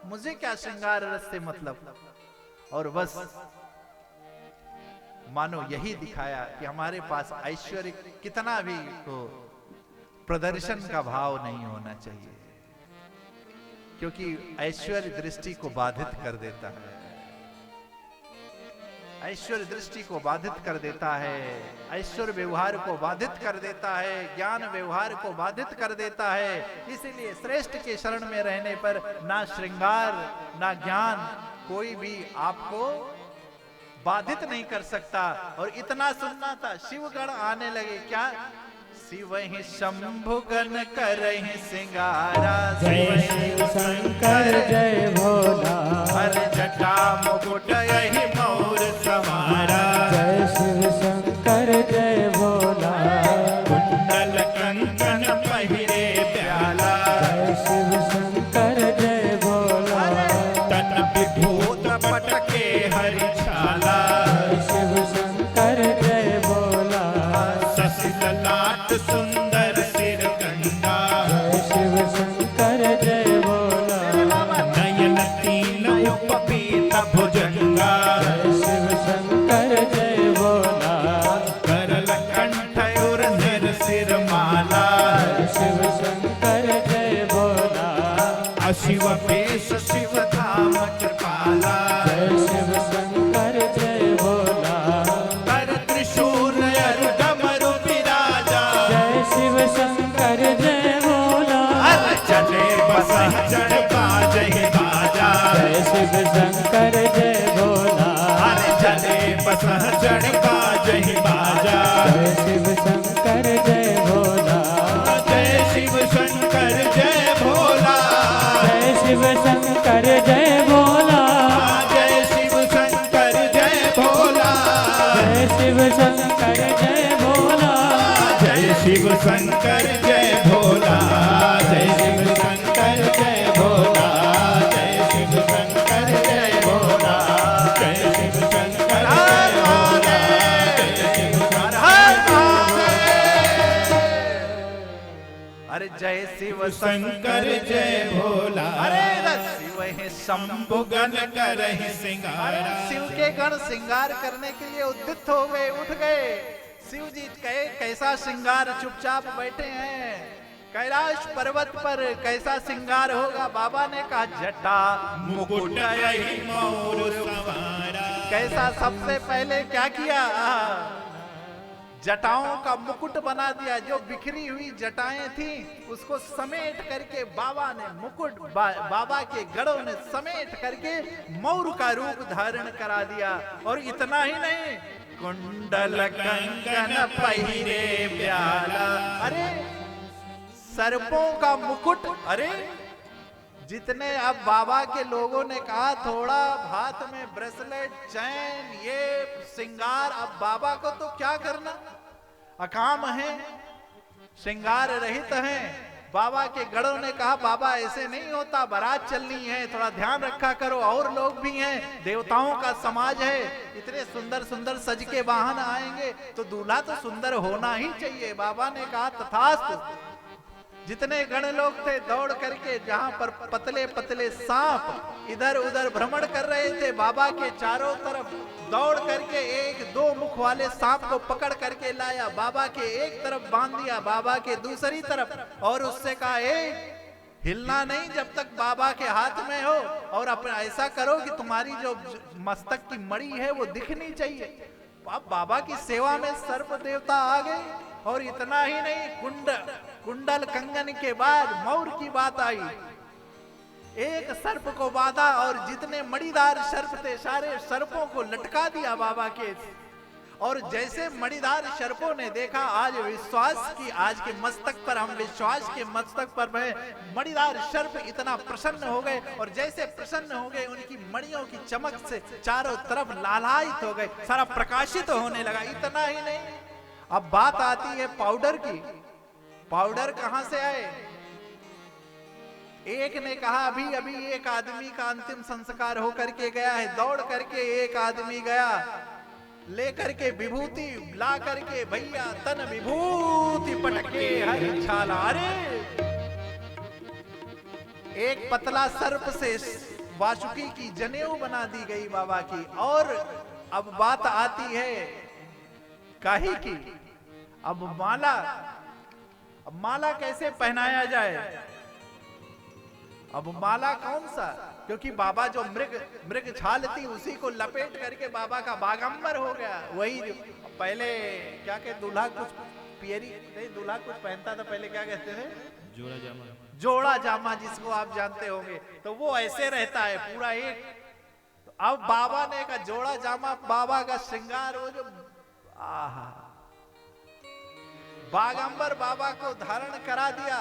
मुझे क्या श्रृंगार रस से मतलब। और बस मानो यही दिखाया कि हमारे पास ऐश्वर्य कितना भी हो, प्रदर्शन का भाव नहीं होना चाहिए, क्योंकि ऐश्वर्य दृष्टि को बाधित कर देता है। ऐश्वर्य दृष्टि को बाधित कर देता है, ऐश्वर्य व्यवहार को बाधित कर देता है, ज्ञान व्यवहार को बाधित कर देता है। इसीलिए श्रेष्ठ के शरण में रहने पर ना श्रृंगार ना ज्ञान कोई भी आपको बाधित नहीं कर सकता। और इतना सुनना था, शिवगण आने लगे, क्या शिव ही शंभुगन करहि सिंगारा, जय शिव शंकर जय भोला, हर जटा मुकुट यही मोर समारा। जय शिव शंकर जय भोला, कुंडल कंकन पहिरे प्याला, जय शिव शंकर जय भोला, तन विभूत पटके हरि छाला, जय शिव शंकर जय भोला, ससिल लाट सुंदर सिर गंगा, जय शिव शंकर जय भोला, नयन तीन उपपीत भुजंगा, जय शिव शंकर जय भोला, करल कंठ और निर सिर माला, जय शिव शंकर जय भोला, अशिव पेश शिव धाम कृपाला, जय शिव शंकर जय भोला, कर त्रिशूल अर डमरू विराजा, जय शिव शंकर जय भोला, अर चले बसह चढ़ बाजहि बाजा, जय शिव शंकर जय भोला, अर चले बसह चढ़ बाजहि बाजा, जय शिव शंकर जय भोला, जय शिव शंकर जय भोला, जय शिव शंकर जय भोला, जय शिव शंकर जय भोला, जय शिव शंकर जय भोला, जय शिव शंकर जय भोला, जय शिव शंकर जय भोला, जय शिव शंकर जय भोला, जय शिव शंकर जय भोला, जय शिव अरे जय शिव शंकर जय भोला, अरे शिव है शंभुगन करहि सिंगारा। शिव के गण श्रृंगार करने के लिए उद्युक्त हो गए, उठ गए। शिव जी कहे कैसा श्रृंगार, चुपचाप बैठे हैं। कैलाश पर्वत पर कैसा श्रृंगार होगा। बाबा ने कहा जटा मुकुट यही मोर सवारा। कैसा, सबसे पहले क्या किया, जटाओं का मुकुट बना दिया। जो बिखरी हुई जटाएं थी उसको समेट करके बाबा ने मुकुट, बाबा के गढ़ों ने समेट करके मोर का रूप धारण करा दिया। और इतना ही नहीं, कुंडल कंकन पहिरे प्याला। अरे सर्पों का मुकुट, अरे जितने अब बाबा के लोगों ने कहा थोड़ा हाथ में ब्रेसलेट, चैन, ये श्रृंगार, अब बाबा को तो क्या करना, अकाम है, श्रृंगार रहित हैं। बाबा के गढ़ों ने कहा बाबा ऐसे नहीं होता, बारात चलनी है, थोड़ा ध्यान रखा करो, और लोग भी हैं, देवताओं का समाज है, इतने सुंदर सुंदर सज के वाहन आएंगे तो दूल्हा तो सुंदर होना ही चाहिए। बाबा ने कहा तथास्तु। जितने गण लोग थे दौड़ करके, जहां पर पतले पतले सांप इधर उधर भ्रमण कर रहे थे, बाबा के चारों तरफ दौड़ करके एक दो मुख वाले सांप को पकड़ करके लाया, बाबा के एक तरफ बांध दिया, बाबा के दूसरी तरफ, और उससे कहा हिलना नहीं जब तक बाबा के हाथ में हो, और अपना ऐसा करो कि तुम्हारी जो मस्तक की मणि है वो दिखनी चाहिए। अब बाबा की सेवा में सर्प देवता आ गए। और इतना ही नहीं, कुंडल कंगन के बाद मौर की बात आई। एक सर्प को बांधा और जितने मणिदार सर्प थे सारे सर्पों को लटका दिया बाबा के। और जैसे मणिदार सर्पों ने देखा आज विश्वास की, आज के मस्तक पर, हम विश्वास के मस्तक पर मणिदार सर्प इतना प्रसन्न हो गए। और जैसे प्रसन्न हो गए उनकी मणियों की चमक से चारों तरफ लालायित हो गए, सारा प्रकाशित होने लगा। इतना ही नहीं, अब बात आती है पाउडर की। पाउडर कहां से आए? एक ने कहा अभी अभी एक आदमी का अंतिम संस्कार होकर के गया है, दौड़ करके एक आदमी गया, लेकर के विभूति ला करके, भैया तन विभूति पटके हरि छाला। अरे एक पतला सर्प से वासुकी की जनेऊ बना दी गई बाबा की। और अब बात आती है काहे की, अब माला कैसे पहनाया जाए। अब माला कौन सा, क्योंकि बाबा जो मृग छाल थी उसी को लपेट करके बाबा का बागंबर हो गया। वही पहले क्या कहते, दूल्हा कुछ पियरी नहीं, दूल्हा कुछ पहनता था पहले, क्या कहते थे, जोड़ा जामा जिसको आप जानते होंगे। तो वो ऐसे रहता है पूरा एक। तो अब बाबा ने का जोड़ा जामा, बाबा का श्रृंगार, वो जो आहा बागंबर बाबा को धारण करा दिया।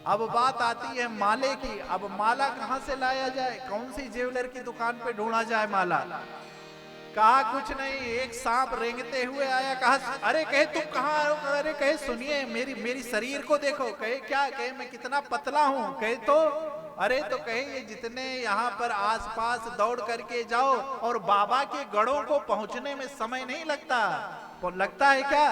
अब बात आती है माले की। अब माला कहां से लाया जाए, कौन सी ज्वेलर की दुकान पे ढूंढा जाए माला। कहा कुछ नहीं, एक सांप रेंगते हुए आया। कहा अरे कहे तुम कहाँ हो, अरे कहे सुनिए मेरी शरीर को देखो। कहे क्या, कहे मैं कितना पतला हूँ। कहे तो अरे तो कहे ये जितने यहाँ पर आसपास दौड़ करके जाओ और बाबा के गढ़ों को पहुंचने में समय नहीं लगता। तो लगता है क्या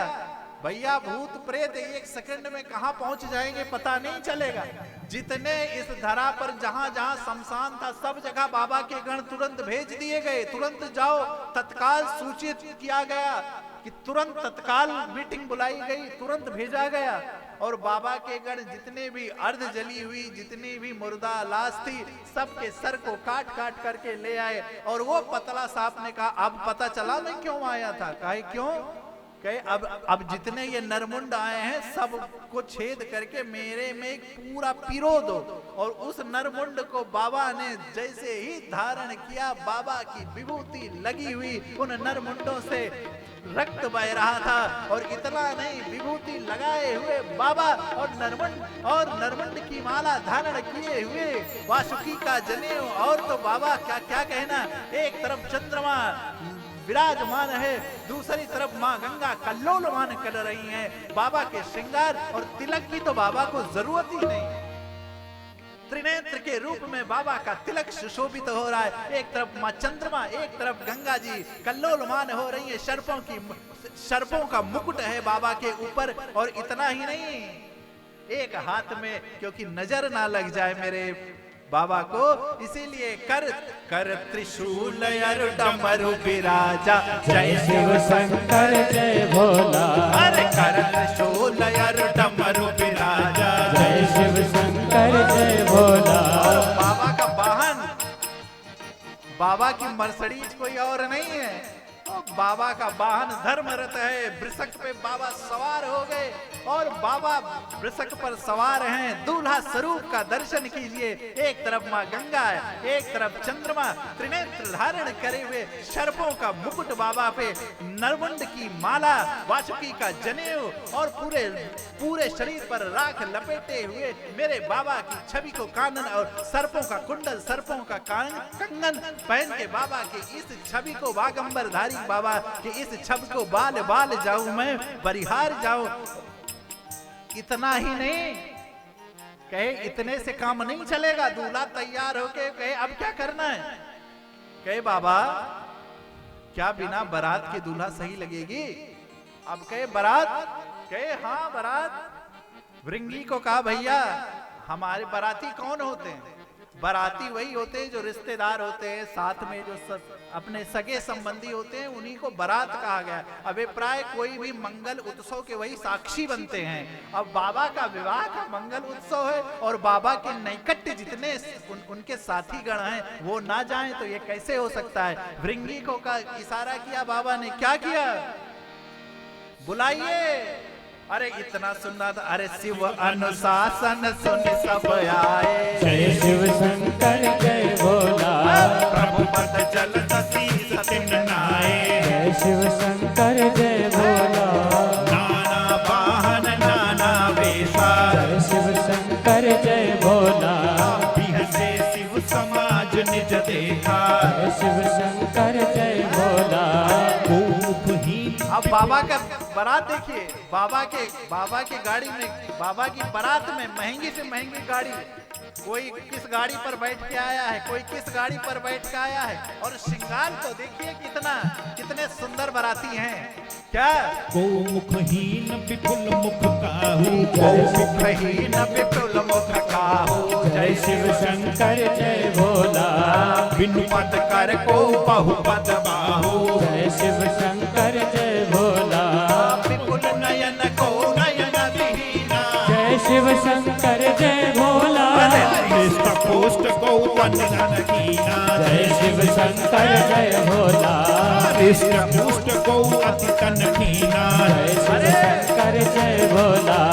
भैया, भूत प्रेत एक सेकंड में कहां पहुंच जाएंगे पता नहीं चलेगा। जितने इस धरा पर जहां जहां शमशान था सब जगह बाबा के गण तुरंत भेज दिए गए। तुरंत जाओ, तत्काल सूचित किया गया कि तुरंत तत्काल मीटिंग बुलाई गई, तुरंत भेजा गया। और बाबा के गण जितने भी अर्ध जली हुई जितनी भी मुर्दा लाश थी सबके सर को काट काट करके ले आए। और वो पतला सांप ने कहा अब पता चला मैं क्यों आया था। कहे क्यों, कहे अब जितने ये नरमुंड आए हैं सब को छेद करके मेरे में एक पूरा पिरो दो। और उस नरमुंड को बाबा ने जैसे ही धारण किया, बाबा की विभूति लगी हुई उन नरमुंडों से रक्त बह रहा था। और इतना नहीं, विभूति लगाए हुए बाबा और नरमुंड की माला धारण किए हुए, वासुकी का जनेऊ। और तो बाबा क्या कहना, एक तरफ चंद्रमा विराजमान है, दूसरी तरफ माँ गंगा कल्लोलमान कर रही हैं। बाबा के श्रृंगार और तिलक की तो बाबा को जरूरत ही नहीं। त्रिनेत्र के रूप में बाबा का तिलक सुशोभित हो रहा है। एक तरफ माँ चंद्रमा, एक तरफ गंगा जी कल्लोलमान हो रही है। सर्पों का मुकुट है बाबा के ऊपर। और इतना ही नहीं, एक हाथ में, क्योंकि नजर ना लग जाए मेरे बाबा को, इसीलिए कर त्रिशूल और डमरू विराजा। जय शिव शंकर जय भोला। अरे कर त्रिशूल और डमरू विराजा। जय शिव शंकर जय भोला। और बाबा का वाहन, बाबा की मर्सिडीज कोई और नहीं है, बाबा का वाहन धर्मरथ है। वृषक पे बाबा सवार हो गए और बाबा वृषक पर सवार हैं। दूल्हा स्वरूप का दर्शन कीजिए। एक तरफ माँ गंगा है, एक तरफ चंद्रमा, त्रिनेत्र धारण करे हुए, सर्पों का मुकुट बाबा पे, नरमुंड की माला, वासुकी का जनेऊ और पूरे शरीर पर राख लपेटे हुए मेरे बाबा की छवि को कानन और सर्पों का कुंडल, सर्पों का कंगन पहन के बाबा की इस छवि को, बागंबर धारी बाबा कि इस छवि को बाल बाल जाऊं मैं, बरिहार जाऊं। इतना ही नहीं, कहे इतने से काम नहीं चलेगा। दूल्हा तैयार होके कहे अब क्या करना है। कहे बाबा क्या बिना बारात के दूल्हा सही लगेगी। अब कहे बारात, कहे हाँ बारात। भृंगी को कहा भैया हमारे बाराती कौन होते हैं। बाराती वही होते हैं जो रिश्तेदार होते हैं, साथ में जो अपने सगे संबंधी होते हैं, उन्हीं को बारात कहा गया। अभिप्राय कोई भी मंगल उत्सव के वही साक्षी बनते हैं। अब बाबा का विवाह का मंगल उत्सव है और बाबा के नैकट्य जितने उनके साथी गण हैं वो ना जाएं तो ये कैसे हो सकता है। भृंगी को का इशारा किया बाबा ने, क्या किया, बुलाइए। अरे इतना सुनना था। अरे शिव अनुशासन सुन सब आए। जय शिव शंकर जय भोला। प्रभु पद जल दसी सतिन नाये। जय शिव शंकर जय भोला। नाना वाहन नाना वेशा। जय शिव शंकर जय भोला। बिहसे शिव समाज निज देखा। जय शिव शंकर जय भोला। अब बाबा का बारात देखिए, बाबा के गाड़ी में, बाबा की बारात में महंगी से महंगी गाड़ी, कोई किस गाड़ी पर बैठ के आया है, कोई किस गाड़ी पर बैठ के आया है। और श्रृंगार तो देखिए कितने सुंदर बाराती हैं। क्या को मुखहीन विपुल मुख काहू। जय मुखहीन विपुल मुख काहू। जय शिव शंकर जय भोला। बिनु पद कर को बहुपद बाहु। जय शिव शंकर जय भोला। विपुल नयन को नयन विहीना। जय शिव शंकर जय भोला। हृष्ट पुष्ट को तन धन कीना। जय शिव शंकर जय भोला। हृष्ट पुष्ट को अति तन कीना। जय शिव शंकर जय भोला।